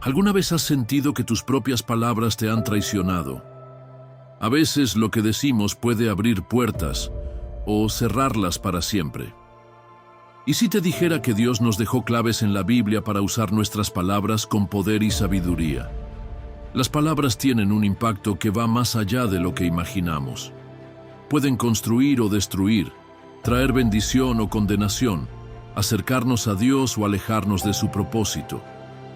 ¿Alguna vez has sentido que tus propias palabras te han traicionado? A veces lo que decimos puede abrir puertas o cerrarlas para siempre. ¿Y si te dijera que Dios nos dejó claves en la Biblia para usar nuestras palabras con poder y sabiduría? Las palabras tienen un impacto que va más allá de lo que imaginamos. Pueden construir o destruir, traer bendición o condenación, acercarnos a Dios o alejarnos de su propósito.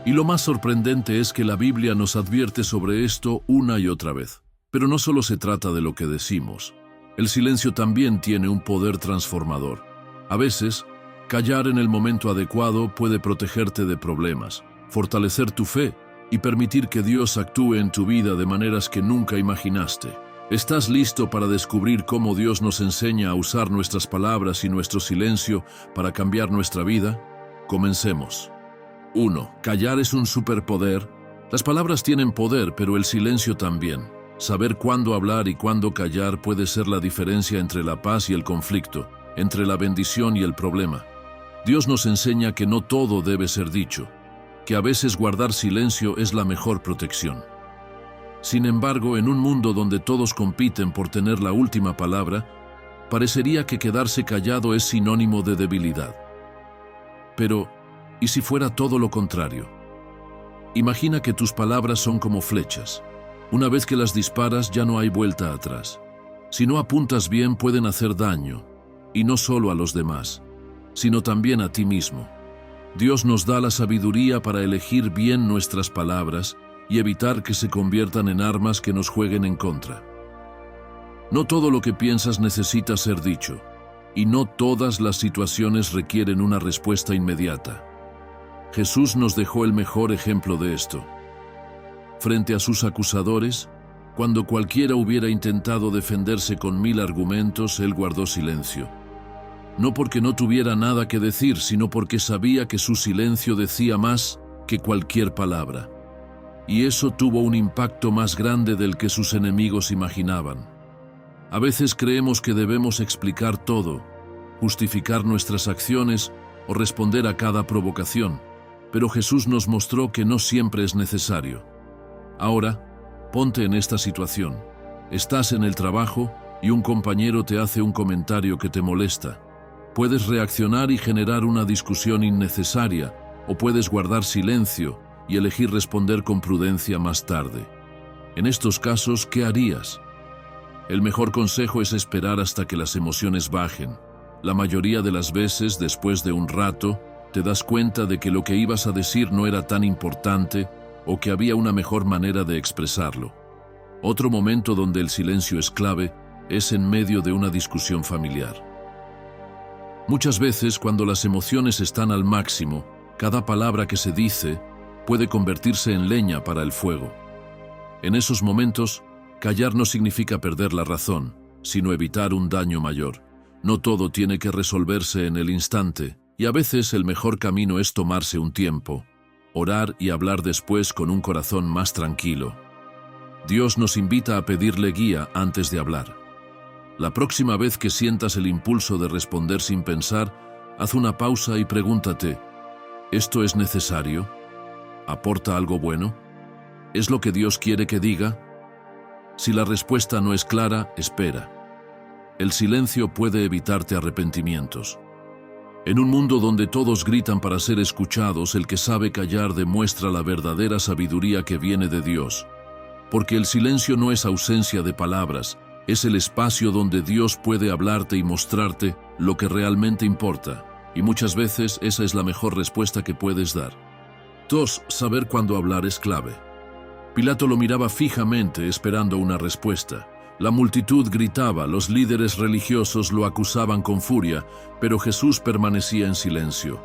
Y lo más sorprendente es que la Biblia nos advierte sobre esto una y otra vez. Pero no solo se trata de lo que decimos. El silencio también tiene un poder transformador. A veces, callar en el momento adecuado puede protegerte de problemas, fortalecer tu fe y permitir que Dios actúe en tu vida de maneras que nunca imaginaste. ¿Estás listo para descubrir cómo Dios nos enseña a usar nuestras palabras y nuestro silencio para cambiar nuestra vida? Comencemos. 1. Callar es un superpoder. Las palabras tienen poder, pero el silencio también. Saber cuándo hablar y cuándo callar puede ser la diferencia entre la paz y el conflicto, entre la bendición y el problema. Dios nos enseña que no todo debe ser dicho, que a veces guardar silencio es la mejor protección. Sin embargo, en un mundo donde todos compiten por tener la última palabra, parecería que quedarse callado es sinónimo de debilidad. Pero, ¿y si fuera todo lo contrario? Imagina que tus palabras son como flechas. Una vez que las disparas ya no hay vuelta atrás. Si no apuntas bien pueden hacer daño, y no solo a los demás, sino también a ti mismo. Dios nos da la sabiduría para elegir bien nuestras palabras y evitar que se conviertan en armas que nos jueguen en contra. No todo lo que piensas necesita ser dicho, y no todas las situaciones requieren una respuesta inmediata. Jesús nos dejó el mejor ejemplo de esto. Frente a sus acusadores, cuando cualquiera hubiera intentado defenderse con 1000 argumentos, él guardó silencio. No porque no tuviera nada que decir, sino porque sabía que su silencio decía más que cualquier palabra. Y eso tuvo un impacto más grande del que sus enemigos imaginaban. A veces creemos que debemos explicar todo, justificar nuestras acciones o responder a cada provocación, pero Jesús nos mostró que no siempre es necesario. Ahora, ponte en esta situación. Estás en el trabajo y un compañero te hace un comentario que te molesta. Puedes reaccionar y generar una discusión innecesaria, o puedes guardar silencio y elegir responder con prudencia más tarde. En estos casos, ¿qué harías? El mejor consejo es esperar hasta que las emociones bajen. La mayoría de las veces, después de un rato, te das cuenta de que lo que ibas a decir no era tan importante o que había una mejor manera de expresarlo. Otro momento donde el silencio es clave es en medio de una discusión familiar. Muchas veces, cuando las emociones están al máximo, cada palabra que se dice puede convertirse en leña para el fuego. En esos momentos, callar no significa perder la razón, sino evitar un daño mayor. No todo tiene que resolverse en el instante, y a veces el mejor camino es tomarse un tiempo, orar y hablar después con un corazón más tranquilo. Dios nos invita a pedirle guía antes de hablar. La próxima vez que sientas el impulso de responder sin pensar, haz una pausa y pregúntate, ¿esto es necesario? ¿Aporta algo bueno? ¿Es lo que Dios quiere que diga? Si la respuesta no es clara, espera. El silencio puede evitarte arrepentimientos. En un mundo donde todos gritan para ser escuchados, el que sabe callar demuestra la verdadera sabiduría que viene de Dios. Porque el silencio no es ausencia de palabras, es el espacio donde Dios puede hablarte y mostrarte lo que realmente importa. Y muchas veces esa es la mejor respuesta que puedes dar. 2. Saber cuándo hablar es clave. Pilato lo miraba fijamente esperando una respuesta. La multitud gritaba, los líderes religiosos lo acusaban con furia, pero Jesús permanecía en silencio.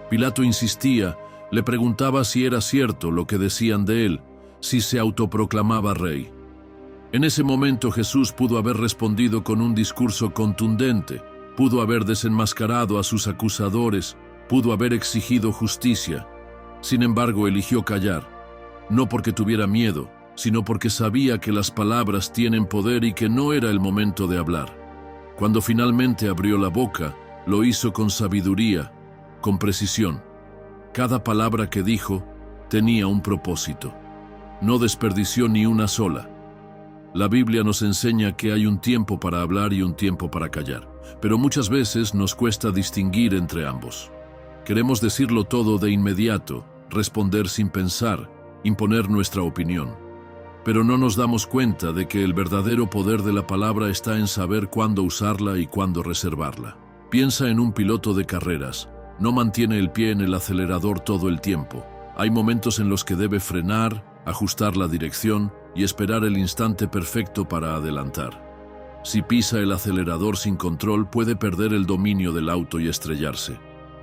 Pilato insistía, le preguntaba si era cierto lo que decían de él, si se autoproclamaba rey. En ese momento Jesús pudo haber respondido con un discurso contundente, pudo haber desenmascarado a sus acusadores, pudo haber exigido justicia. Sin embargo, eligió callar, no porque tuviera miedo, sino porque sabía que las palabras tienen poder y que no era el momento de hablar. Cuando finalmente abrió la boca, lo hizo con sabiduría, con precisión. Cada palabra que dijo tenía un propósito. No desperdició ni una sola. La Biblia nos enseña que hay un tiempo para hablar y un tiempo para callar, pero muchas veces nos cuesta distinguir entre ambos. Queremos decirlo todo de inmediato, responder sin pensar, imponer nuestra opinión. Pero no nos damos cuenta de que el verdadero poder de la palabra está en saber cuándo usarla y cuándo reservarla. Piensa en un piloto de carreras. No mantiene el pie en el acelerador todo el tiempo. Hay momentos en los que debe frenar, ajustar la dirección y esperar el instante perfecto para adelantar. Si pisa el acelerador sin control, puede perder el dominio del auto y estrellarse.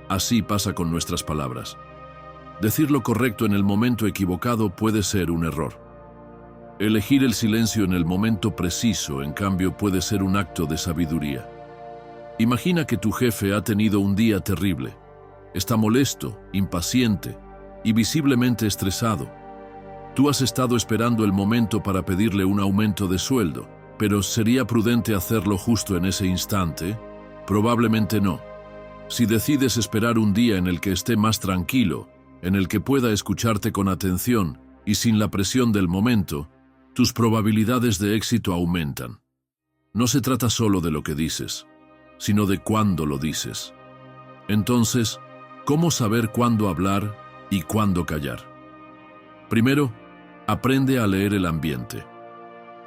Así pasa con nuestras palabras. Decir lo correcto en el momento equivocado puede ser un error. Elegir el silencio en el momento preciso, en cambio, puede ser un acto de sabiduría. Imagina que tu jefe ha tenido un día terrible. Está molesto, impaciente y visiblemente estresado. Tú has estado esperando el momento para pedirle un aumento de sueldo, pero ¿sería prudente hacerlo justo en ese instante? Probablemente no. Si decides esperar un día en el que esté más tranquilo, en el que pueda escucharte con atención y sin la presión del momento, tus probabilidades de éxito aumentan. No se trata solo de lo que dices, sino de cuándo lo dices. Entonces, ¿cómo saber cuándo hablar y cuándo callar? Primero, aprende a leer el ambiente.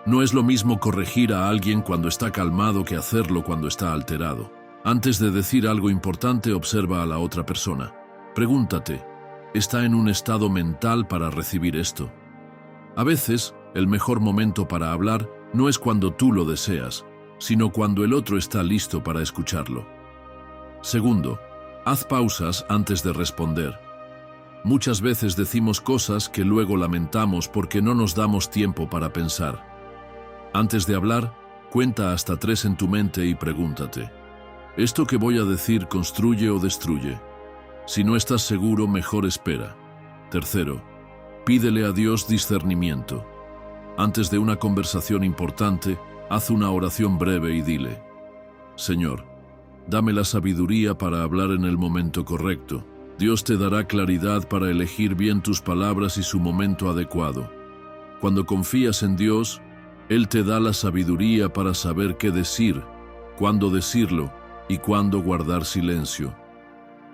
No es lo mismo corregir a alguien cuando está calmado que hacerlo cuando está alterado. Antes de decir algo importante, observa a la otra persona. Pregúntate, ¿está en un estado mental para recibir esto? A veces, el mejor momento para hablar no es cuando tú lo deseas, sino cuando el otro está listo para escucharlo. Segundo, haz pausas antes de responder. Muchas veces decimos cosas que luego lamentamos porque no nos damos tiempo para pensar. Antes de hablar, cuenta hasta 3 en tu mente y pregúntate, ¿esto que voy a decir construye o destruye? Si no estás seguro, mejor espera. Tercero, pídele a Dios discernimiento. Antes de una conversación importante, haz una oración breve y dile, Señor, dame la sabiduría para hablar en el momento correcto. Dios te dará claridad para elegir bien tus palabras y su momento adecuado. Cuando confías en Dios, Él te da la sabiduría para saber qué decir, cuándo decirlo y cuándo guardar silencio.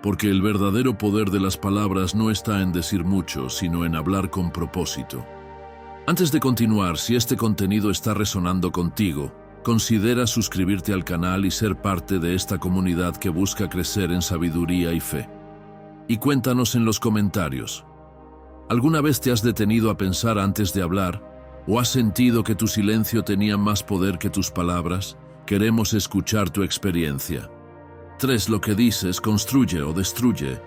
Porque el verdadero poder de las palabras no está en decir mucho, sino en hablar con propósito. Antes de continuar, si este contenido está resonando contigo, considera suscribirte al canal y ser parte de esta comunidad que busca crecer en sabiduría y fe. Y cuéntanos en los comentarios. ¿Alguna vez te has detenido a pensar antes de hablar? ¿O has sentido que tu silencio tenía más poder que tus palabras? Queremos escuchar tu experiencia. 3. Lo que dices construye o destruye.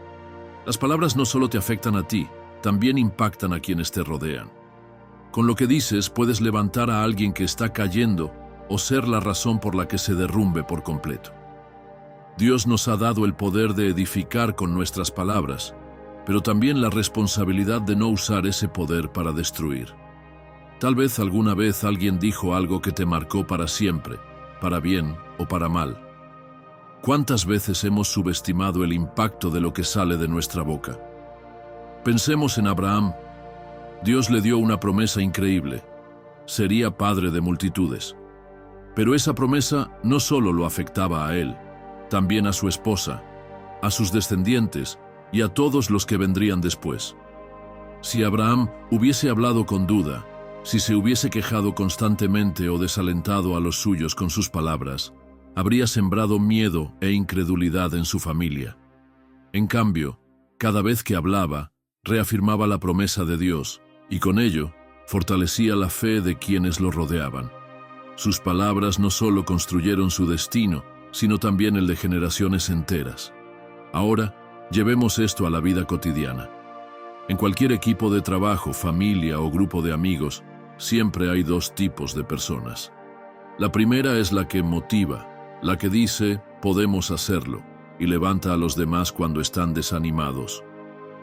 Las palabras no solo te afectan a ti, también impactan a quienes te rodean. Con lo que dices puedes levantar a alguien que está cayendo o ser la razón por la que se derrumbe por completo. Dios nos ha dado el poder de edificar con nuestras palabras, pero también la responsabilidad de no usar ese poder para destruir. Tal vez alguna vez alguien dijo algo que te marcó para siempre, para bien o para mal. ¿Cuántas veces hemos subestimado el impacto de lo que sale de nuestra boca? Pensemos en Abraham. Dios le dio una promesa increíble. Sería padre de multitudes. Pero esa promesa no solo lo afectaba a él, también a su esposa, a sus descendientes y a todos los que vendrían después. Si Abraham hubiese hablado con duda, si se hubiese quejado constantemente o desalentado a los suyos con sus palabras, habría sembrado miedo e incredulidad en su familia. En cambio, cada vez que hablaba, reafirmaba la promesa de Dios y con ello fortalecía la fe de quienes lo rodeaban. Sus palabras no solo construyeron su destino, sino también el de generaciones enteras. Ahora, llevemos esto a la vida cotidiana. En cualquier equipo de trabajo, familia o grupo de amigos, siempre hay 2 tipos de personas. La primera es la que motiva, la que dice, podemos hacerlo, y levanta a los demás cuando están desanimados.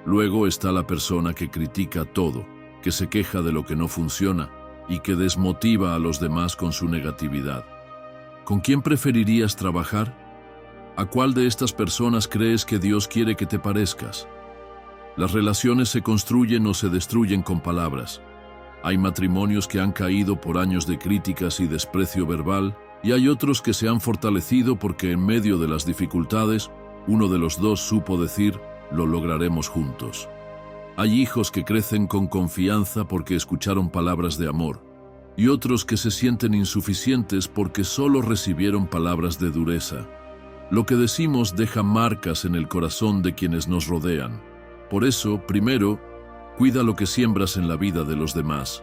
Luego está la persona que critica todo, que se queja de lo que no funciona y que desmotiva a los demás con su negatividad. ¿Con quién preferirías trabajar? ¿A cuál de estas personas crees que Dios quiere que te parezcas? Las relaciones se construyen o se destruyen con palabras. Hay matrimonios que han caído por años de críticas y desprecio verbal, y hay otros que se han fortalecido porque en medio de las dificultades, uno de los dos supo decir, lo lograremos juntos. Hay hijos que crecen con confianza porque escucharon palabras de amor, y otros que se sienten insuficientes porque solo recibieron palabras de dureza. Lo que decimos deja marcas en el corazón de quienes nos rodean. Por eso, primero, cuida lo que siembras en la vida de los demás.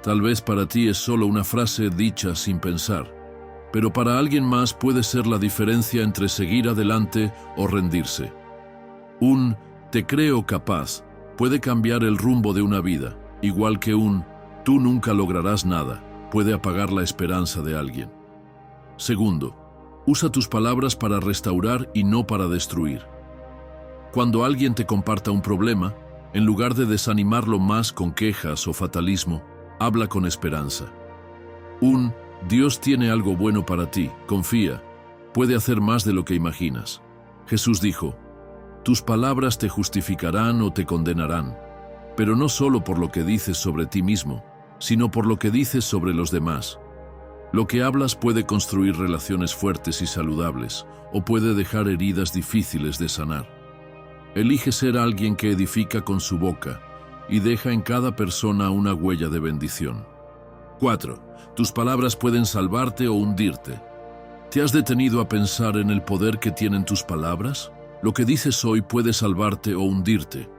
Tal vez para ti es solo una frase dicha sin pensar, pero para alguien más puede ser la diferencia entre seguir adelante o rendirse. Un "te creo capaz" puede cambiar el rumbo de una vida, igual que un "tú nunca lograrás nada" puede apagar la esperanza de alguien. Segundo, usa tus palabras para restaurar y no para destruir. Cuando alguien te comparta un problema, en lugar de desanimarlo más con quejas o fatalismo, habla con esperanza. Un "Dios tiene algo bueno para ti, confía", puede hacer más de lo que imaginas. Jesús dijo, tus palabras te justificarán o te condenarán, pero no solo por lo que dices sobre ti mismo, sino por lo que dices sobre los demás. Lo que hablas puede construir relaciones fuertes y saludables, o puede dejar heridas difíciles de sanar. Elige ser alguien que edifica con su boca y deja en cada persona una huella de bendición. 4. Tus palabras pueden salvarte o hundirte. ¿Te has detenido a pensar en el poder que tienen tus palabras? Lo que dices hoy puede salvarte o hundirte.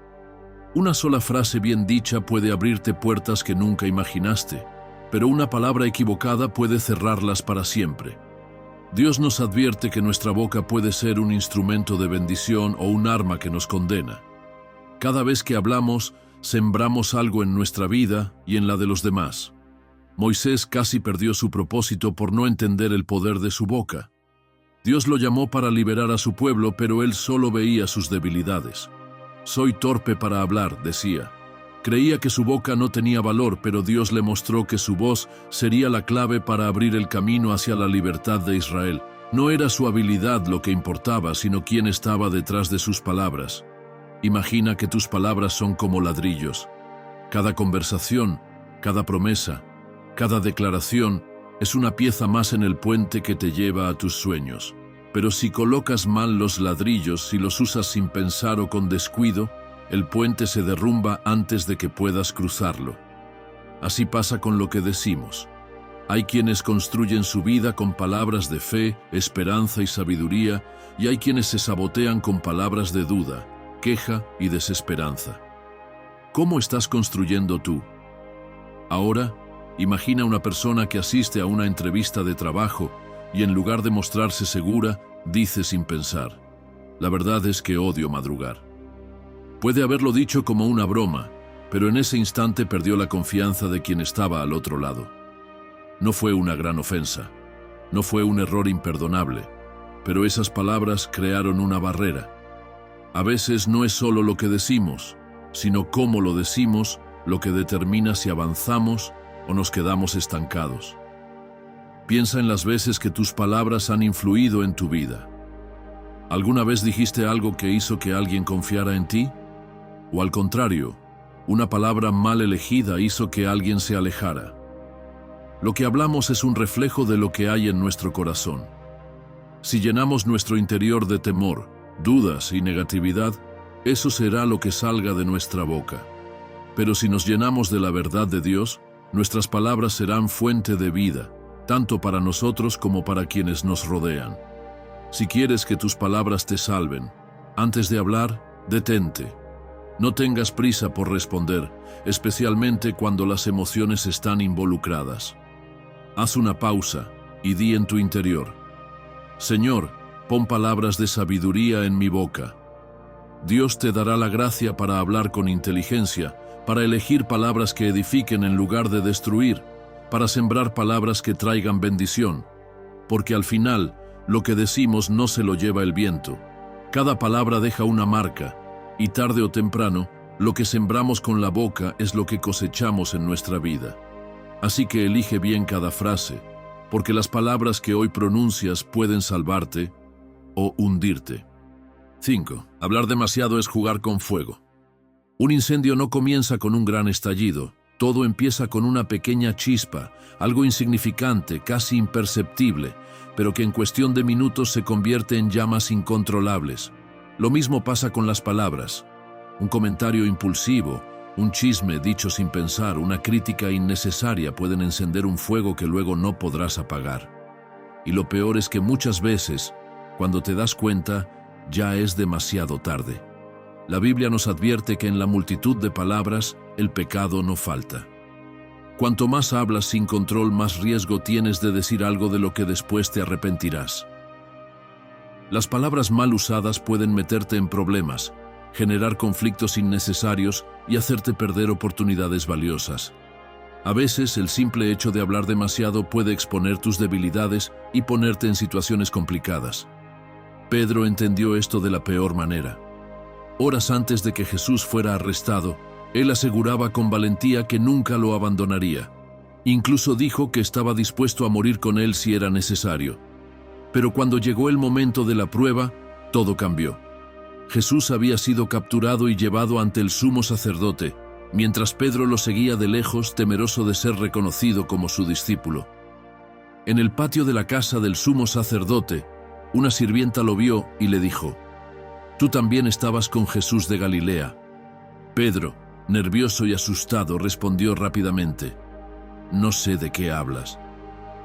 Una sola frase bien dicha puede abrirte puertas que nunca imaginaste, pero una palabra equivocada puede cerrarlas para siempre. Dios nos advierte que nuestra boca puede ser un instrumento de bendición o un arma que nos condena. Cada vez que hablamos, sembramos algo en nuestra vida y en la de los demás. Moisés casi perdió su propósito por no entender el poder de su boca. Dios lo llamó para liberar a su pueblo, pero él solo veía sus debilidades. Soy torpe para hablar, decía. Creía que su boca no tenía valor, pero Dios le mostró que su voz sería la clave para abrir el camino hacia la libertad de Israel. No era su habilidad lo que importaba, sino quién estaba detrás de sus palabras. Imagina que tus palabras son como ladrillos. Cada conversación, cada promesa, cada declaración es una pieza más en el puente que te lleva a tus sueños. Pero si colocas mal los ladrillos, si los usas sin pensar o con descuido, el puente se derrumba antes de que puedas cruzarlo. Así pasa con lo que decimos. Hay quienes construyen su vida con palabras de fe, esperanza y sabiduría, y hay quienes se sabotean con palabras de duda, queja y desesperanza. ¿Cómo estás construyendo tú? Ahora, imagina una persona que asiste a una entrevista de trabajo y en lugar de mostrarse segura, dice sin pensar, la verdad es que odio madrugar. Puede haberlo dicho como una broma, pero en ese instante perdió la confianza de quien estaba al otro lado. No fue una gran ofensa, no fue un error imperdonable, pero esas palabras crearon una barrera. A veces no es solo lo que decimos, sino cómo lo decimos, lo que determina si avanzamos o nos quedamos estancados. Piensa en las veces que tus palabras han influido en tu vida. ¿Alguna vez dijiste algo que hizo que alguien confiara en ti? O al contrario, una palabra mal elegida hizo que alguien se alejara. Lo que hablamos es un reflejo de lo que hay en nuestro corazón. Si llenamos nuestro interior de temor, dudas y negatividad, eso será lo que salga de nuestra boca. Pero si nos llenamos de la verdad de Dios, nuestras palabras serán fuente de vida, tanto para nosotros como para quienes nos rodean. Si quieres que tus palabras te salven, antes de hablar, detente. No tengas prisa por responder, especialmente cuando las emociones están involucradas. Haz una pausa y di en tu interior, Señor, pon palabras de sabiduría en mi boca. Dios te dará la gracia para hablar con inteligencia, para elegir palabras que edifiquen en lugar de destruir, para sembrar palabras que traigan bendición. Porque al final, lo que decimos no se lo lleva el viento. Cada palabra deja una marca, y tarde o temprano, lo que sembramos con la boca es lo que cosechamos en nuestra vida. Así que elige bien cada frase, porque las palabras que hoy pronuncias pueden salvarte o hundirte. 5. Hablar demasiado es jugar con fuego. Un incendio no comienza con un gran estallido. Todo empieza con una pequeña chispa, algo insignificante, casi imperceptible, pero que en cuestión de minutos se convierte en llamas incontrolables. Lo mismo pasa con las palabras. Un comentario impulsivo, un chisme dicho sin pensar, una crítica innecesaria pueden encender un fuego que luego no podrás apagar. Y lo peor es que muchas veces, cuando te das cuenta, ya es demasiado tarde. La Biblia nos advierte que en la multitud de palabras, el pecado no falta. Cuanto más hablas sin control, más riesgo tienes de decir algo de lo que después te arrepentirás. Las palabras mal usadas pueden meterte en problemas, generar conflictos innecesarios y hacerte perder oportunidades valiosas. A veces, el simple hecho de hablar demasiado puede exponer tus debilidades y ponerte en situaciones complicadas. Pedro entendió esto de la peor manera. Horas antes de que Jesús fuera arrestado, él aseguraba con valentía que nunca lo abandonaría. Incluso dijo que estaba dispuesto a morir con él si era necesario. Pero cuando llegó el momento de la prueba, todo cambió. Jesús había sido capturado y llevado ante el sumo sacerdote, mientras Pedro lo seguía de lejos, temeroso de ser reconocido como su discípulo. En el patio de la casa del sumo sacerdote, una sirvienta lo vio y le dijo: «Tú también estabas con Jesús de Galilea». Pedro, nervioso y asustado, respondió rápidamente: «No sé de qué hablas».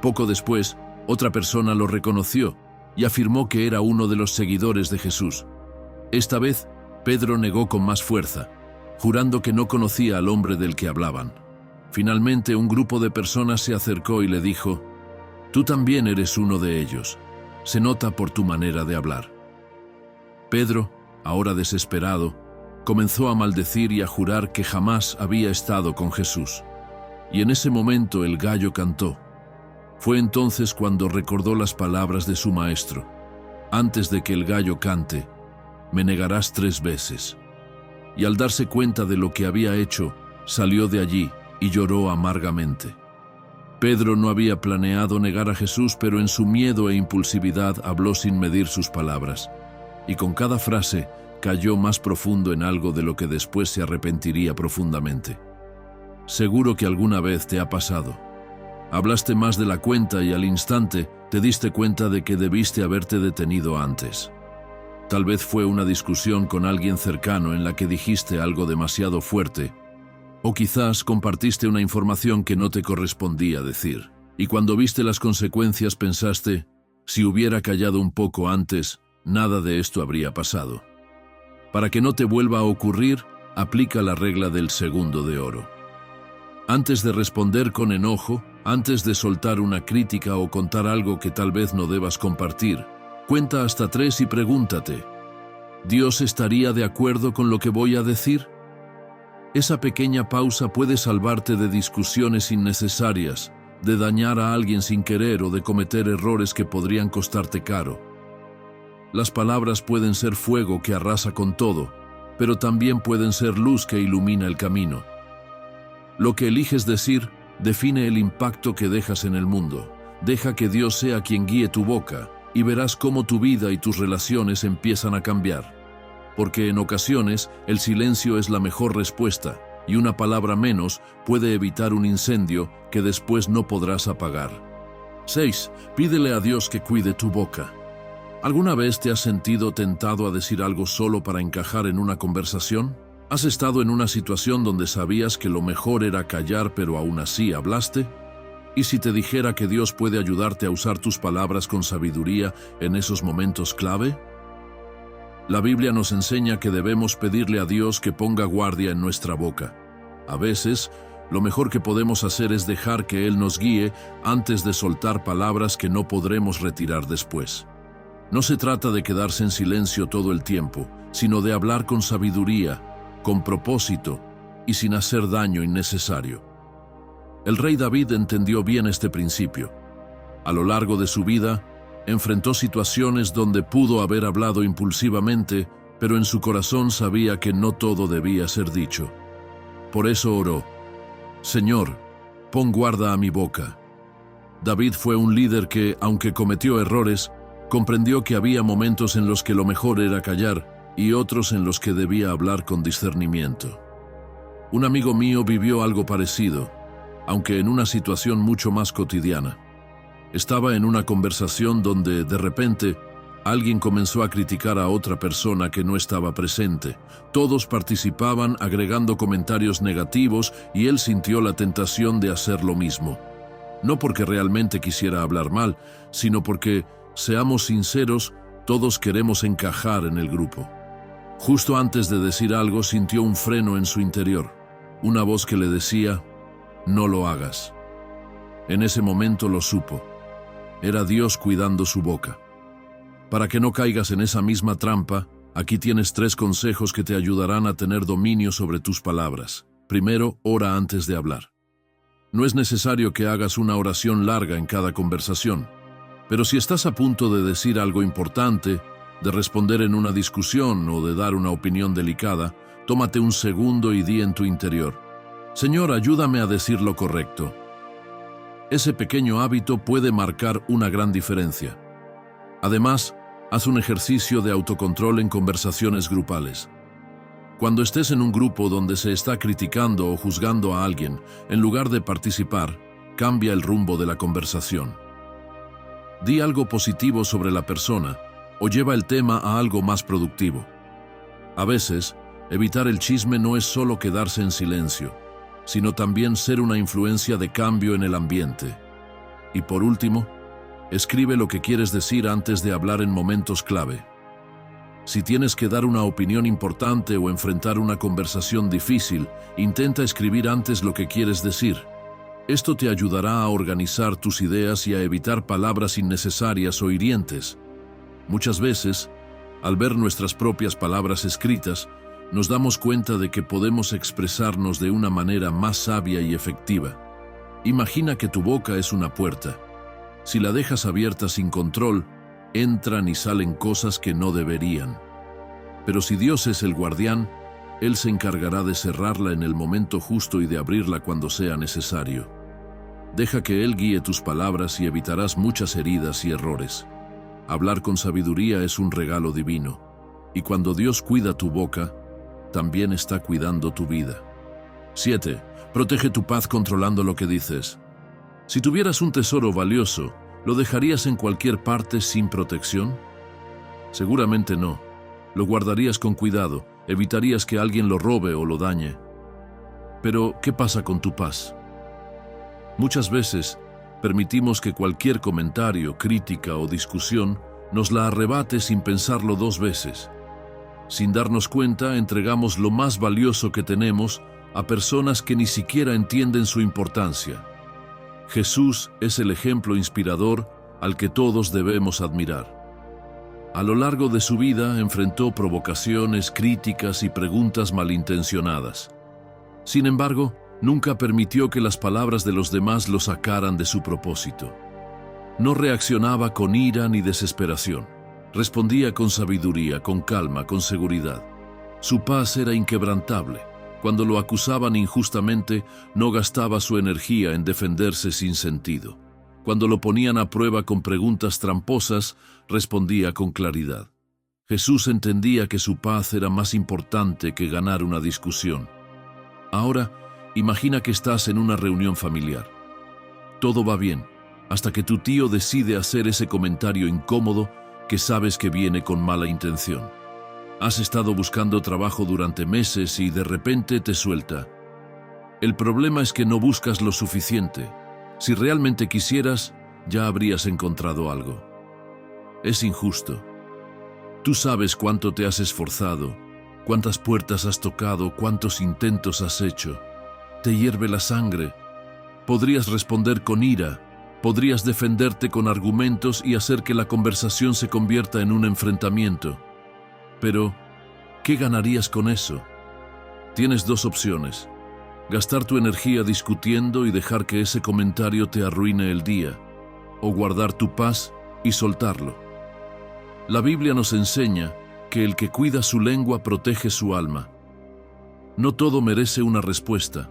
Poco después, otra persona lo reconoció y afirmó que era uno de los seguidores de Jesús. Esta vez, Pedro negó con más fuerza, jurando que no conocía al hombre del que hablaban. Finalmente, un grupo de personas se acercó y le dijo: «Tú también eres uno de ellos. Se nota por tu manera de hablar». Pedro, ahora desesperado, comenzó a maldecir y a jurar que jamás había estado con Jesús. Y en ese momento el gallo cantó. Fue entonces cuando recordó las palabras de su maestro: «Antes de que el gallo cante, me negarás 3 veces». Y al darse cuenta de lo que había hecho, salió de allí y lloró amargamente. Pedro no había planeado negar a Jesús, pero en su miedo e impulsividad habló sin medir sus palabras. Y con cada frase cayó más profundo en algo de lo que después se arrepentiría profundamente. Seguro que alguna vez te ha pasado. Hablaste más de la cuenta y al instante te diste cuenta de que debiste haberte detenido antes. Tal vez fue una discusión con alguien cercano en la que dijiste algo demasiado fuerte, o quizás compartiste una información que no te correspondía decir. Y cuando viste las consecuencias pensaste: si hubiera callado un poco antes, nada de esto habría pasado. Para que no te vuelva a ocurrir, aplica la regla del segundo de oro. Antes de responder con enojo, antes de soltar una crítica o contar algo que tal vez no debas compartir, cuenta hasta 3 y pregúntate: ¿Dios estaría de acuerdo con lo que voy a decir? Esa pequeña pausa puede salvarte de discusiones innecesarias, de dañar a alguien sin querer o de cometer errores que podrían costarte caro. Las palabras pueden ser fuego que arrasa con todo, pero también pueden ser luz que ilumina el camino. Lo que eliges decir define el impacto que dejas en el mundo. Deja que Dios sea quien guíe tu boca y verás cómo tu vida y tus relaciones empiezan a cambiar. Porque en ocasiones el silencio es la mejor respuesta y una palabra menos puede evitar un incendio que después no podrás apagar. 6. Pídele a Dios que cuide tu boca. ¿Alguna vez te has sentido tentado a decir algo solo para encajar en una conversación? ¿Has estado en una situación donde sabías que lo mejor era callar pero aún así hablaste? ¿Y si te dijera que Dios puede ayudarte a usar tus palabras con sabiduría en esos momentos clave? La Biblia nos enseña que debemos pedirle a Dios que ponga guardia en nuestra boca. A veces, lo mejor que podemos hacer es dejar que Él nos guíe antes de soltar palabras que no podremos retirar después. No se trata de quedarse en silencio todo el tiempo, sino de hablar con sabiduría, con propósito y sin hacer daño innecesario. El rey David entendió bien este principio. A lo largo de su vida, enfrentó situaciones donde pudo haber hablado impulsivamente, pero en su corazón sabía que no todo debía ser dicho. Por eso oró: Señor, pon guarda a mi boca. David fue un líder que, aunque cometió errores, comprendió que había momentos en los que lo mejor era callar y otros en los que debía hablar con discernimiento. Un amigo mío vivió algo parecido, aunque en una situación mucho más cotidiana. Estaba en una conversación donde, de repente, alguien comenzó a criticar a otra persona que no estaba presente. Todos participaban agregando comentarios negativos y él sintió la tentación de hacer lo mismo. No porque realmente quisiera hablar mal, sino porque, seamos sinceros, todos queremos encajar en el grupo. Justo antes de decir algo sintió un freno en su interior, una voz que le decía, «No lo hagas». En ese momento lo supo. Era Dios cuidando su boca. Para que no caigas en esa misma trampa, aquí tienes 3 consejos que te ayudarán a tener dominio sobre tus palabras. Primero, ora antes de hablar. No es necesario que hagas una oración larga en cada conversación, pero si estás a punto de decir algo importante, de responder en una discusión o de dar una opinión delicada, tómate un segundo y di en tu interior, «Señor, ayúdame a decir lo correcto». Ese pequeño hábito puede marcar una gran diferencia. Además, haz un ejercicio de autocontrol en conversaciones grupales. Cuando estés en un grupo donde se está criticando o juzgando a alguien, en lugar de participar, cambia el rumbo de la conversación. Di algo positivo sobre la persona o lleva el tema a algo más productivo. A veces, evitar el chisme no es solo quedarse en silencio, sino también ser una influencia de cambio en el ambiente. Y por último, escribe lo que quieres decir antes de hablar en momentos clave. Si tienes que dar una opinión importante o enfrentar una conversación difícil, intenta escribir antes lo que quieres decir. Esto te ayudará a organizar tus ideas y a evitar palabras innecesarias o hirientes. Muchas veces, al ver nuestras propias palabras escritas, nos damos cuenta de que podemos expresarnos de una manera más sabia y efectiva. Imagina que tu boca es una puerta. Si la dejas abierta sin control, entran y salen cosas que no deberían. Pero si Dios es el guardián, Él se encargará de cerrarla en el momento justo y de abrirla cuando sea necesario. Deja que Él guíe tus palabras y evitarás muchas heridas y errores. Hablar con sabiduría es un regalo divino, y cuando Dios cuida tu boca, también está cuidando tu vida. 7. Protege tu paz controlando lo que dices. Si tuvieras un tesoro valioso, ¿lo dejarías en cualquier parte sin protección? Seguramente no. Lo guardarías con cuidado, evitarías que alguien lo robe o lo dañe. Pero, ¿qué pasa con tu paz? Muchas veces, permitimos que cualquier comentario, crítica o discusión nos la arrebate sin pensarlo 2 veces. Sin darnos cuenta, entregamos lo más valioso que tenemos a personas que ni siquiera entienden su importancia. Jesús es el ejemplo inspirador al que todos debemos admirar. A lo largo de su vida enfrentó provocaciones, críticas y preguntas malintencionadas. Sin embargo, nunca permitió que las palabras de los demás lo sacaran de su propósito. No reaccionaba con ira ni desesperación. Respondía con sabiduría, con calma, con seguridad. Su paz era inquebrantable. Cuando lo acusaban injustamente, no gastaba su energía en defenderse sin sentido. Cuando lo ponían a prueba con preguntas tramposas, respondía con claridad. Jesús entendía que su paz era más importante que ganar una discusión. Ahora, imagina que estás en una reunión familiar. Todo va bien, hasta que tu tío decide hacer ese comentario incómodo que sabes que viene con mala intención. Has estado buscando trabajo durante meses y de repente te suelta. El problema es que no buscas lo suficiente. Si realmente quisieras, ya habrías encontrado algo. Es injusto. Tú sabes cuánto te has esforzado, cuántas puertas has tocado, cuántos intentos has hecho. Te hierve la sangre. Podrías responder con ira. Podrías defenderte con argumentos y hacer que la conversación se convierta en un enfrentamiento. Pero, ¿qué ganarías con eso? Tienes 2 opciones. Gastar tu energía discutiendo y dejar que ese comentario te arruine el día, o guardar tu paz y soltarlo. La Biblia nos enseña que el que cuida su lengua protege su alma. No todo merece una respuesta.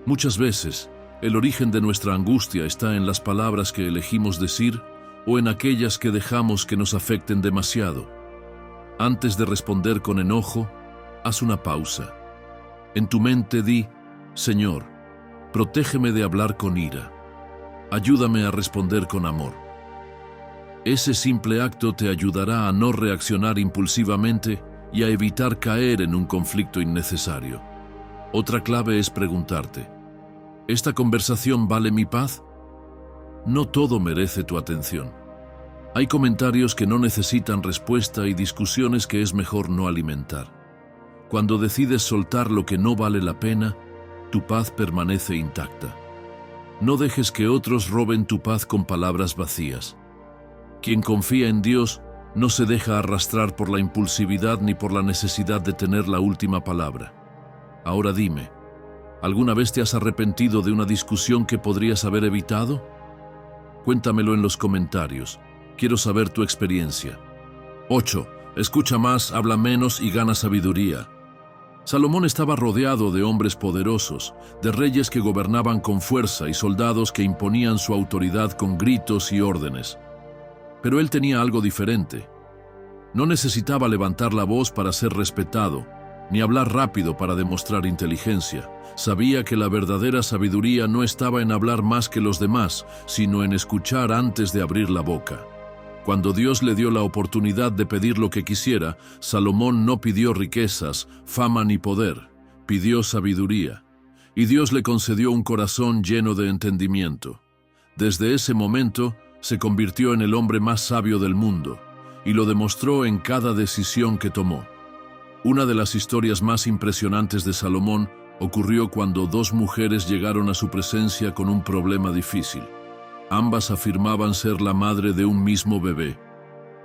Muchas veces, el origen de nuestra angustia está en las palabras que elegimos decir o en aquellas que dejamos que nos afecten demasiado. Antes de responder con enojo, haz una pausa. En tu mente di: Señor, protégeme de hablar con ira. Ayúdame a responder con amor. Ese simple acto te ayudará a no reaccionar impulsivamente y a evitar caer en un conflicto innecesario. Otra clave es preguntarte: ¿esta conversación vale mi paz? No todo merece tu atención. Hay comentarios que no necesitan respuesta y discusiones que es mejor no alimentar. Cuando decides soltar lo que no vale la pena, tu paz permanece intacta. No dejes que otros roben tu paz con palabras vacías. Quien confía en Dios no se deja arrastrar por la impulsividad ni por la necesidad de tener la última palabra. Ahora dime, ¿alguna vez te has arrepentido de una discusión que podrías haber evitado? Cuéntamelo en los comentarios. Quiero saber tu experiencia. 8. Escucha más, habla menos y gana sabiduría. Salomón estaba rodeado de hombres poderosos, de reyes que gobernaban con fuerza y soldados que imponían su autoridad con gritos y órdenes. Pero él tenía algo diferente. No necesitaba levantar la voz para ser respetado, ni hablar rápido para demostrar inteligencia. Sabía que la verdadera sabiduría no estaba en hablar más que los demás, sino en escuchar antes de abrir la boca. Cuando Dios le dio la oportunidad de pedir lo que quisiera, Salomón no pidió riquezas, fama ni poder, pidió sabiduría. Y Dios le concedió un corazón lleno de entendimiento. Desde ese momento, se convirtió en el hombre más sabio del mundo, y lo demostró en cada decisión que tomó. Una de las historias más impresionantes de Salomón ocurrió cuando dos mujeres llegaron a su presencia con un problema difícil. Ambas afirmaban ser la madre de un mismo bebé.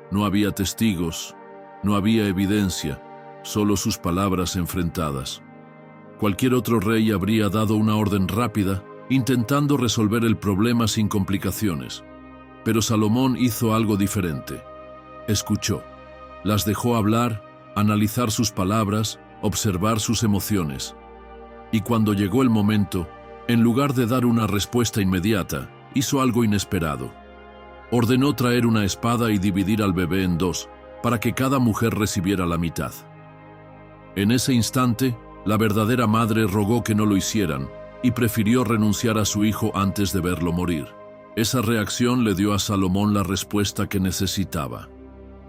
No había testigos, no había evidencia, solo sus palabras enfrentadas. Cualquier otro rey habría dado una orden rápida, intentando resolver el problema sin complicaciones. Pero Salomón hizo algo diferente. Escuchó. Las dejó hablar, analizar sus palabras, observar sus emociones. Y cuando llegó el momento, en lugar de dar una respuesta inmediata, hizo algo inesperado. Ordenó traer una espada y dividir al bebé en dos, para que cada mujer recibiera la mitad. En ese instante, la verdadera madre rogó que no lo hicieran, y prefirió renunciar a su hijo antes de verlo morir. Esa reacción le dio a Salomón la respuesta que necesitaba.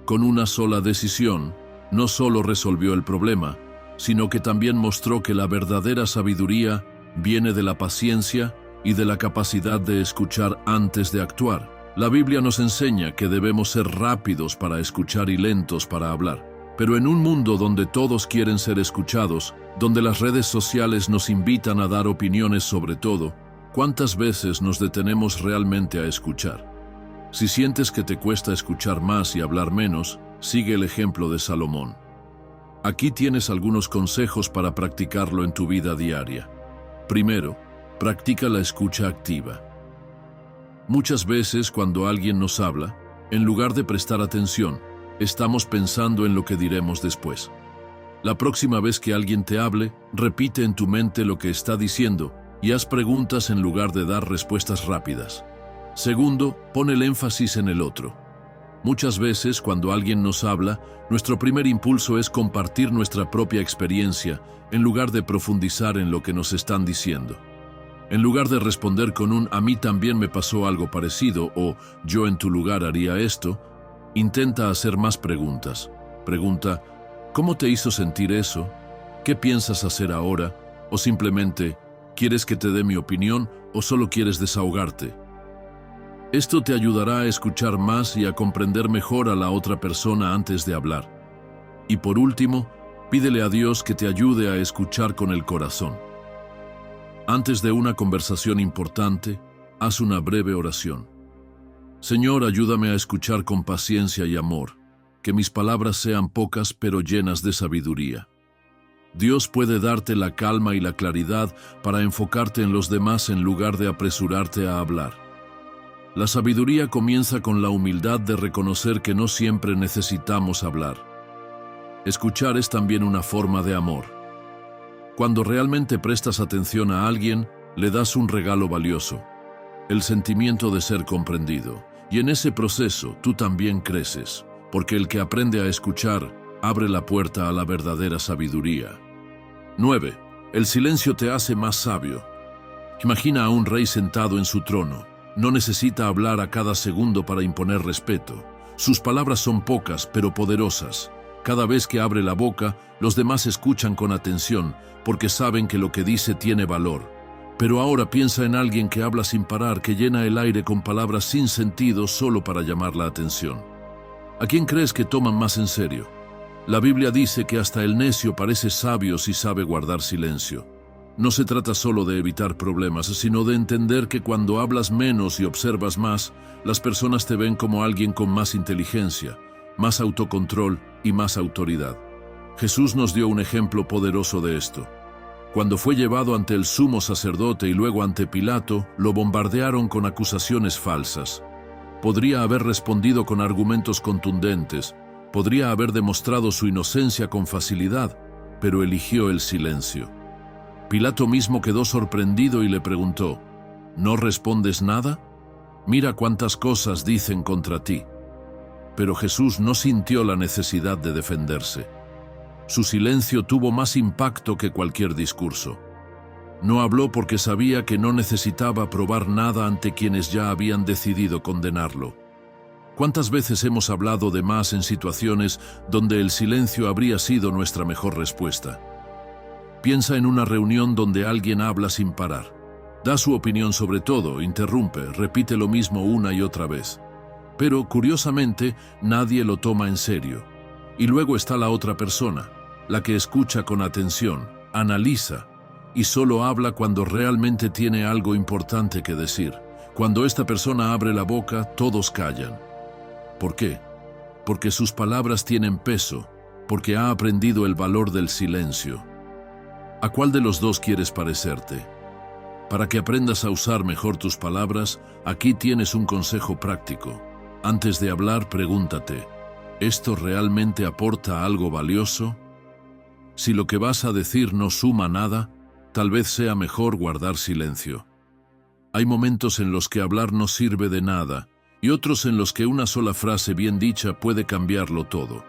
Con una sola decisión, no solo resolvió el problema, sino que también mostró que la verdadera sabiduría viene de la paciencia y de la capacidad de escuchar antes de actuar. La Biblia nos enseña que debemos ser rápidos para escuchar y lentos para hablar. Pero en un mundo donde todos quieren ser escuchados, donde las redes sociales nos invitan a dar opiniones sobre todo, ¿cuántas veces nos detenemos realmente a escuchar? Si sientes que te cuesta escuchar más y hablar menos, sigue el ejemplo de Salomón. Aquí tienes algunos consejos para practicarlo en tu vida diaria. Primero, practica la escucha activa. Muchas veces cuando alguien nos habla, en lugar de prestar atención, estamos pensando en lo que diremos después. La próxima vez que alguien te hable, repite en tu mente lo que está diciendo y haz preguntas en lugar de dar respuestas rápidas. Segundo, pon el énfasis en el otro. Muchas veces cuando alguien nos habla, nuestro primer impulso es compartir nuestra propia experiencia en lugar de profundizar en lo que nos están diciendo. En lugar de responder con un "a mí también me pasó algo parecido" o "yo en tu lugar haría esto", intenta hacer más preguntas. Pregunta: ¿cómo te hizo sentir eso? ¿Qué piensas hacer ahora? O simplemente, ¿quieres que te dé mi opinión o solo quieres desahogarte? Esto te ayudará a escuchar más y a comprender mejor a la otra persona antes de hablar. Y por último, pídele a Dios que te ayude a escuchar con el corazón. Antes de una conversación importante, haz una breve oración. Señor, ayúdame a escuchar con paciencia y amor, que mis palabras sean pocas pero llenas de sabiduría. Dios puede darte la calma y la claridad para enfocarte en los demás en lugar de apresurarte a hablar. La sabiduría comienza con la humildad de reconocer que no siempre necesitamos hablar. Escuchar es también una forma de amor. Cuando realmente prestas atención a alguien, le das un regalo valioso, el sentimiento de ser comprendido. Y en ese proceso tú también creces, porque el que aprende a escuchar abre la puerta a la verdadera sabiduría. 9. El silencio te hace más sabio. Imagina a un rey sentado en su trono. No necesita hablar a cada segundo para imponer respeto. Sus palabras son pocas, pero poderosas. Cada vez que abre la boca, los demás escuchan con atención, porque saben que lo que dice tiene valor. Pero ahora piensa en alguien que habla sin parar, que llena el aire con palabras sin sentido solo para llamar la atención. ¿A quién crees que toman más en serio? La Biblia dice que hasta el necio parece sabio si sabe guardar silencio. No se trata solo de evitar problemas, sino de entender que cuando hablas menos y observas más, las personas te ven como alguien con más inteligencia, más autocontrol y más autoridad. Jesús nos dio un ejemplo poderoso de esto. Cuando fue llevado ante el sumo sacerdote y luego ante Pilato, lo bombardearon con acusaciones falsas. Podría haber respondido con argumentos contundentes, podría haber demostrado su inocencia con facilidad, pero eligió el silencio. Pilato mismo quedó sorprendido y le preguntó, ¿no respondes nada? Mira cuántas cosas dicen contra ti. Pero Jesús no sintió la necesidad de defenderse. Su silencio tuvo más impacto que cualquier discurso. No habló porque sabía que no necesitaba probar nada ante quienes ya habían decidido condenarlo. ¿Cuántas veces hemos hablado de más en situaciones donde el silencio habría sido nuestra mejor respuesta? Piensa en una reunión donde alguien habla sin parar. Da su opinión sobre todo, interrumpe, repite lo mismo una y otra vez. Pero, curiosamente, nadie lo toma en serio. Y luego está la otra persona, la que escucha con atención, analiza, y solo habla cuando realmente tiene algo importante que decir. Cuando esta persona abre la boca, todos callan. ¿Por qué? Porque sus palabras tienen peso, porque ha aprendido el valor del silencio. ¿A cuál de los dos quieres parecerte? Para que aprendas a usar mejor tus palabras, aquí tienes un consejo práctico. Antes de hablar, pregúntate, ¿esto realmente aporta algo valioso? Si lo que vas a decir no suma nada, tal vez sea mejor guardar silencio. Hay momentos en los que hablar no sirve de nada, y otros en los que una sola frase bien dicha puede cambiarlo todo.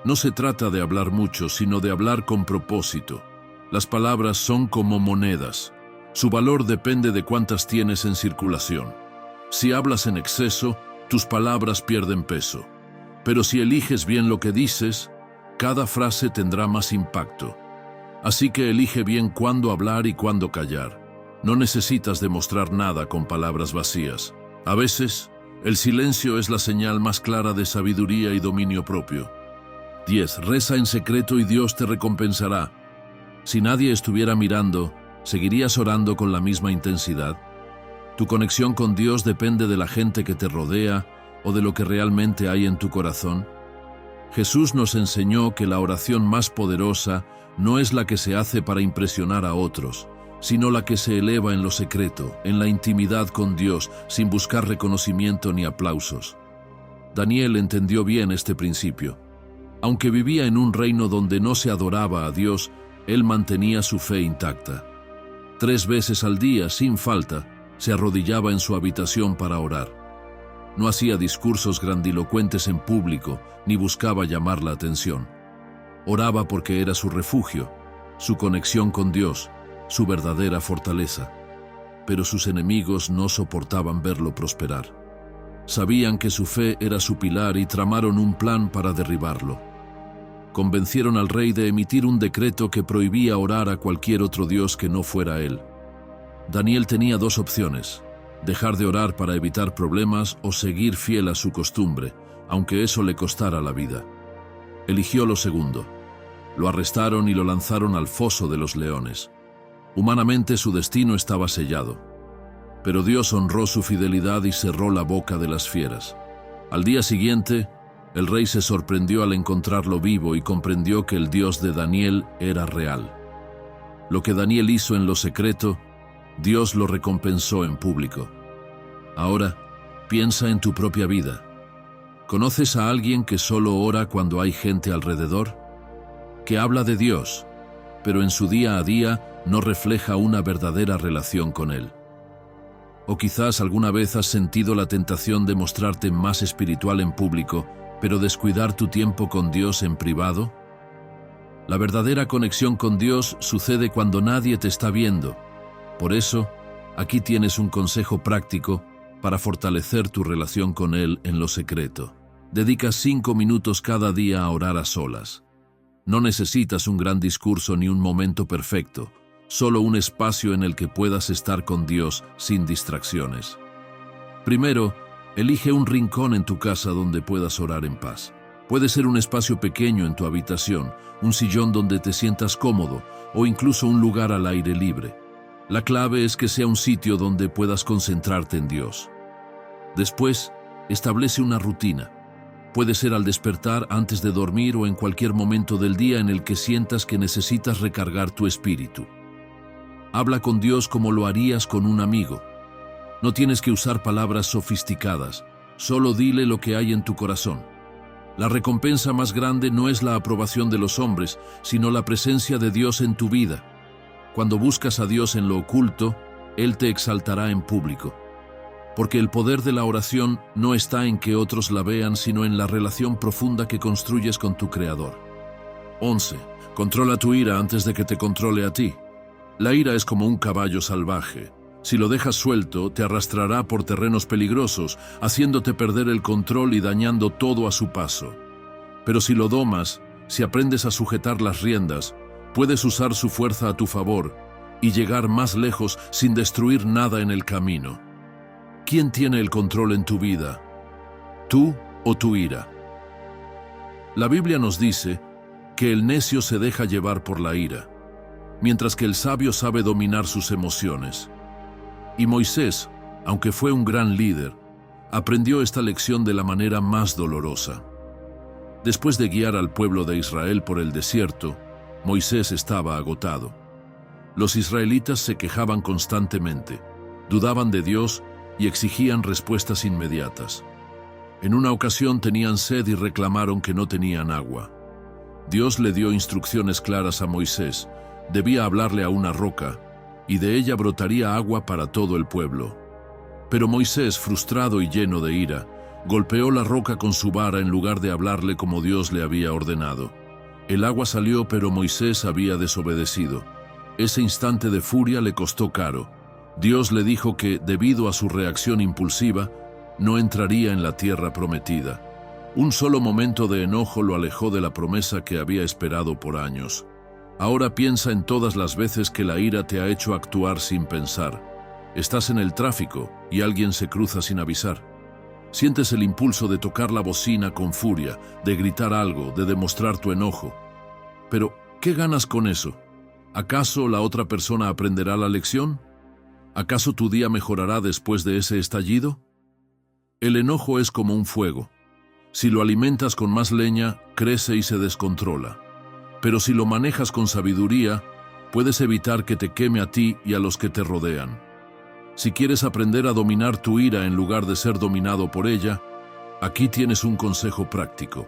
No se trata de hablar mucho, sino de hablar con propósito. Las palabras son como monedas. Su valor depende de cuántas tienes en circulación. Si hablas en exceso, tus palabras pierden peso. Pero si eliges bien lo que dices, cada frase tendrá más impacto. Así que elige bien cuándo hablar y cuándo callar. No necesitas demostrar nada con palabras vacías. A veces, el silencio es la señal más clara de sabiduría y dominio propio. 10. Reza en secreto y Dios te recompensará. Si nadie estuviera mirando, ¿seguirías orando con la misma intensidad? Tu conexión con Dios depende de la gente que te rodea o de lo que realmente hay en tu corazón. Jesús nos enseñó que la oración más poderosa no es la que se hace para impresionar a otros, sino la que se eleva en lo secreto, en la intimidad con Dios, sin buscar reconocimiento ni aplausos. Daniel entendió bien este principio. Aunque vivía en un reino donde no se adoraba a Dios, él mantenía su fe intacta. 3 veces al día, sin falta, se arrodillaba en su habitación para orar. No hacía discursos grandilocuentes en público, ni buscaba llamar la atención. Oraba porque era su refugio, su conexión con Dios, su verdadera fortaleza. Pero sus enemigos no soportaban verlo prosperar. Sabían que su fe era su pilar y tramaron un plan para derribarlo. Convencieron al rey de emitir un decreto que prohibía orar a cualquier otro dios que no fuera él. Daniel tenía 2 opciones: dejar de orar para evitar problemas o seguir fiel a su costumbre, aunque eso le costara la vida. Eligió lo segundo. Lo arrestaron y lo lanzaron al foso de los leones. Humanamente su destino estaba sellado. Pero Dios honró su fidelidad y cerró la boca de las fieras. Al día siguiente, el rey se sorprendió al encontrarlo vivo y comprendió que el Dios de Daniel era real. Lo que Daniel hizo en lo secreto, Dios lo recompensó en público. Ahora, piensa en tu propia vida. ¿Conoces a alguien que solo ora cuando hay gente alrededor? Que habla de Dios, pero en su día a día no refleja una verdadera relación con Él. O quizás alguna vez has sentido la tentación de mostrarte más espiritual en público, pero descuidar tu tiempo con Dios en privado? La verdadera conexión con Dios sucede cuando nadie te está viendo. Por eso, aquí tienes un consejo práctico para fortalecer tu relación con Él en lo secreto. Dedica 5 minutos cada día a orar a solas. No necesitas un gran discurso ni un momento perfecto, solo un espacio en el que puedas estar con Dios sin distracciones. Primero, elige un rincón en tu casa donde puedas orar en paz. Puede ser un espacio pequeño en tu habitación, un sillón donde te sientas cómodo o incluso un lugar al aire libre. La clave es que sea un sitio donde puedas concentrarte en Dios. Después, establece una rutina. Puede ser al despertar, antes de dormir o en cualquier momento del día en el que sientas que necesitas recargar tu espíritu. Habla con Dios como lo harías con un amigo. No tienes que usar palabras sofisticadas, solo dile lo que hay en tu corazón. La recompensa más grande no es la aprobación de los hombres, sino la presencia de Dios en tu vida. Cuando buscas a Dios en lo oculto, Él te exaltará en público. Porque el poder de la oración no está en que otros la vean, sino en la relación profunda que construyes con tu Creador. 11. Controla tu ira antes de que te controle a ti. La ira es como un caballo salvaje. Si lo dejas suelto, te arrastrará por terrenos peligrosos, haciéndote perder el control y dañando todo a su paso. Pero si lo domas, si aprendes a sujetar las riendas, puedes usar su fuerza a tu favor y llegar más lejos sin destruir nada en el camino. ¿Quién tiene el control en tu vida? ¿Tú o tu ira? La Biblia nos dice que el necio se deja llevar por la ira, mientras que el sabio sabe dominar sus emociones. Y Moisés, aunque fue un gran líder, aprendió esta lección de la manera más dolorosa. Después de guiar al pueblo de Israel por el desierto, Moisés estaba agotado. Los israelitas se quejaban constantemente, dudaban de Dios y exigían respuestas inmediatas. En una ocasión tenían sed y reclamaron que no tenían agua. Dios le dio instrucciones claras a Moisés. Debía hablarle a una roca, y de ella brotaría agua para todo el pueblo. Pero Moisés, frustrado y lleno de ira, golpeó la roca con su vara en lugar de hablarle como Dios le había ordenado. El agua salió, pero Moisés había desobedecido. Ese instante de furia le costó caro. Dios le dijo que, debido a su reacción impulsiva, no entraría en la tierra prometida. Un solo momento de enojo lo alejó de la promesa que había esperado por años. Ahora piensa en todas las veces que la ira te ha hecho actuar sin pensar. Estás en el tráfico y alguien se cruza sin avisar. Sientes el impulso de tocar la bocina con furia, de gritar algo, de demostrar tu enojo. Pero, ¿qué ganas con eso? ¿Acaso la otra persona aprenderá la lección? ¿Acaso tu día mejorará después de ese estallido? El enojo es como un fuego. Si lo alimentas con más leña, crece y se descontrola. Pero si lo manejas con sabiduría, puedes evitar que te queme a ti y a los que te rodean. Si quieres aprender a dominar tu ira en lugar de ser dominado por ella, aquí tienes un consejo práctico.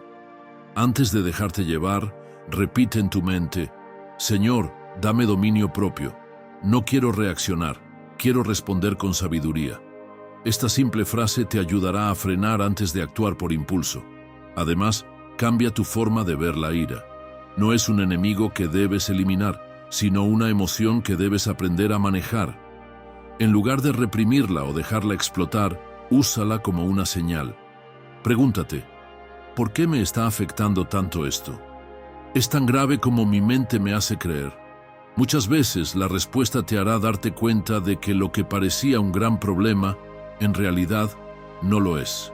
Antes de dejarte llevar, repite en tu mente: Señor, dame dominio propio. No quiero reaccionar, quiero responder con sabiduría. Esta simple frase te ayudará a frenar antes de actuar por impulso. Además, cambia tu forma de ver la ira. No es un enemigo que debes eliminar, sino una emoción que debes aprender a manejar. En lugar de reprimirla o dejarla explotar, úsala como una señal. Pregúntate: ¿por qué me está afectando tanto esto? ¿Es tan grave como mi mente me hace creer? Muchas veces la respuesta te hará darte cuenta de que lo que parecía un gran problema, en realidad, no lo es.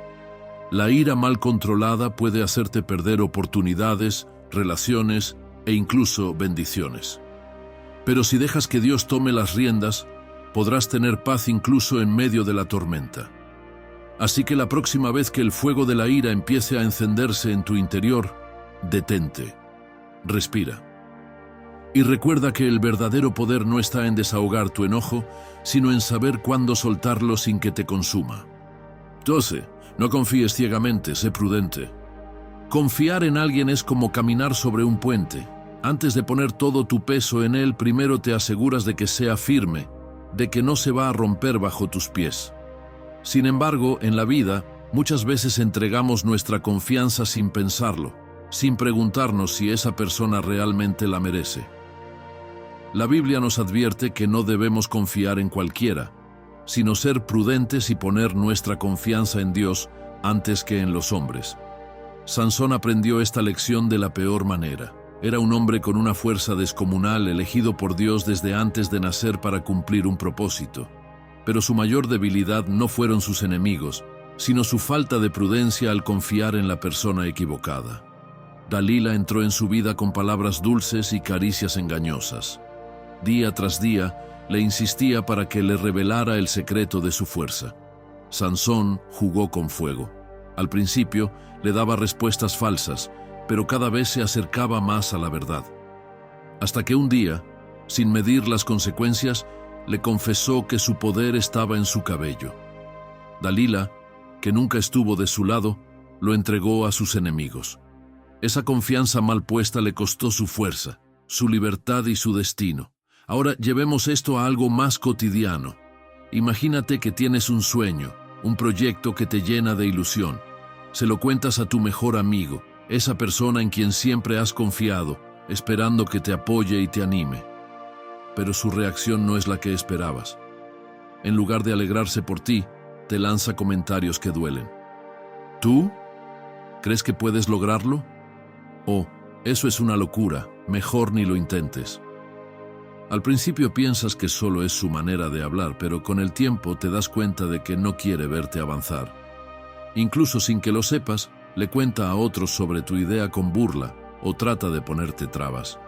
La ira mal controlada puede hacerte perder oportunidades, relaciones e incluso bendiciones. Pero si dejas que Dios tome las riendas, podrás tener paz incluso en medio de la tormenta. Así que la próxima vez que el fuego de la ira empiece a encenderse en tu interior, detente, respira. Y recuerda que el verdadero poder no está en desahogar tu enojo, sino en saber cuándo soltarlo sin que te consuma. 12. No confíes ciegamente, sé prudente. Confiar en alguien es como caminar sobre un puente. Antes de poner todo tu peso en él, primero te aseguras de que sea firme, de que no se va a romper bajo tus pies. Sin embargo, en la vida, Muchas veces entregamos nuestra confianza sin pensarlo, sin preguntarnos si esa persona realmente la merece. La Biblia nos advierte que no debemos confiar en cualquiera, sino ser prudentes y poner nuestra confianza en Dios antes que en los hombres. Sansón aprendió esta lección de la peor manera. Era un hombre con una fuerza descomunal, elegido por Dios desde antes de nacer para cumplir un propósito. Pero su mayor debilidad no fueron sus enemigos, sino su falta de prudencia al confiar en la persona equivocada. Dalila entró en su vida con palabras dulces y caricias engañosas. Día tras día, le insistía para que le revelara el secreto de su fuerza. Sansón jugó con fuego. Al principio, le daba respuestas falsas, pero cada vez se acercaba más a la verdad. Hasta que un día, sin medir las consecuencias, le confesó que su poder estaba en su cabello. Dalila, que nunca estuvo de su lado, lo entregó a sus enemigos. Esa confianza mal puesta le costó su fuerza, su libertad y su destino. Ahora llevemos esto a algo más cotidiano. Imagínate que tienes un sueño, un proyecto que te llena de ilusión. Se lo cuentas a tu mejor amigo, esa persona en quien siempre has confiado, esperando que te apoye y te anime. Pero su reacción no es la que esperabas. En lugar de alegrarse por ti, te lanza comentarios que duelen. ¿Tú? ¿Crees que puedes lograrlo? Oh, eso es una locura, mejor ni lo intentes. Al principio piensas que solo es su manera de hablar, pero con el tiempo te das cuenta de que no quiere verte avanzar. Incluso sin que lo sepas, le cuenta a otros sobre tu idea con burla o trata de ponerte trabas.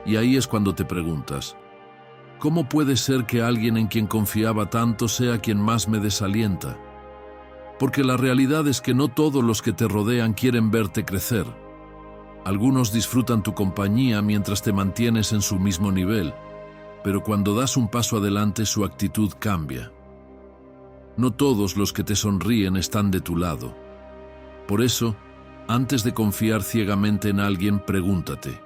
Y ahí es cuando te preguntas, ¿cómo puede ser que alguien en quien confiaba tanto sea quien más me desalienta? Porque la realidad es que no todos los que te rodean quieren verte crecer. Algunos disfrutan tu compañía mientras te mantienes en su mismo nivel, pero cuando das un paso adelante su actitud cambia. No todos los que te sonríen están de tu lado. Por eso, antes de confiar ciegamente en alguien, pregúntate,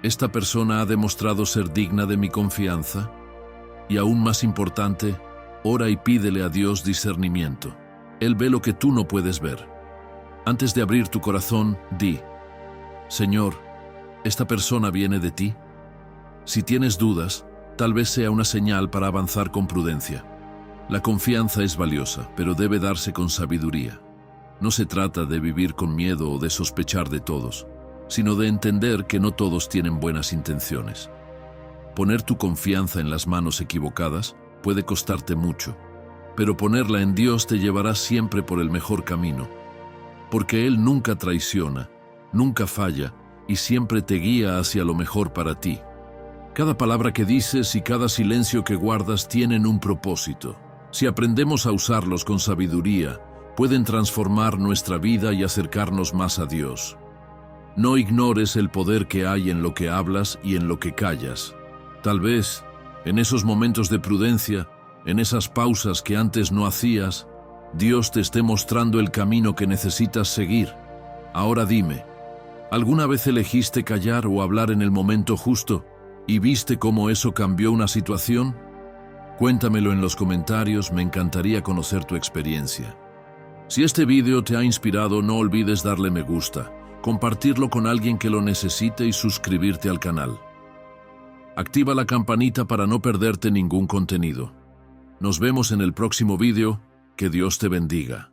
¿esta persona ha demostrado ser digna de mi confianza? Y aún más importante, ora y pídele a Dios discernimiento. Él ve lo que tú no puedes ver. Antes de abrir tu corazón, di, Señor, ¿esta persona viene de ti? Si tienes dudas, tal vez sea una señal para avanzar con prudencia. La confianza es valiosa, pero debe darse con sabiduría. No se trata de vivir con miedo o de sospechar de todos, sino de entender que no todos tienen buenas intenciones. Poner tu confianza en las manos equivocadas puede costarte mucho, pero ponerla en Dios te llevará siempre por el mejor camino, porque Él nunca traiciona, nunca falla y siempre te guía hacia lo mejor para ti. Cada palabra que dices y cada silencio que guardas tienen un propósito. Si aprendemos a usarlos con sabiduría, pueden transformar nuestra vida y acercarnos más a Dios. No ignores el poder que hay en lo que hablas y en lo que callas. Tal vez, en esos momentos de prudencia, en esas pausas que antes no hacías, Dios te esté mostrando el camino que necesitas seguir. Ahora dime, ¿alguna vez elegiste callar o hablar en el momento justo y viste cómo eso cambió una situación? Cuéntamelo en los comentarios, me encantaría conocer tu experiencia. Si este vídeo te ha inspirado, no olvides darle me gusta, compartirlo con alguien que lo necesite y suscribirte al canal. Activa la campanita para no perderte ningún contenido. Nos vemos en el próximo vídeo. Que Dios te bendiga.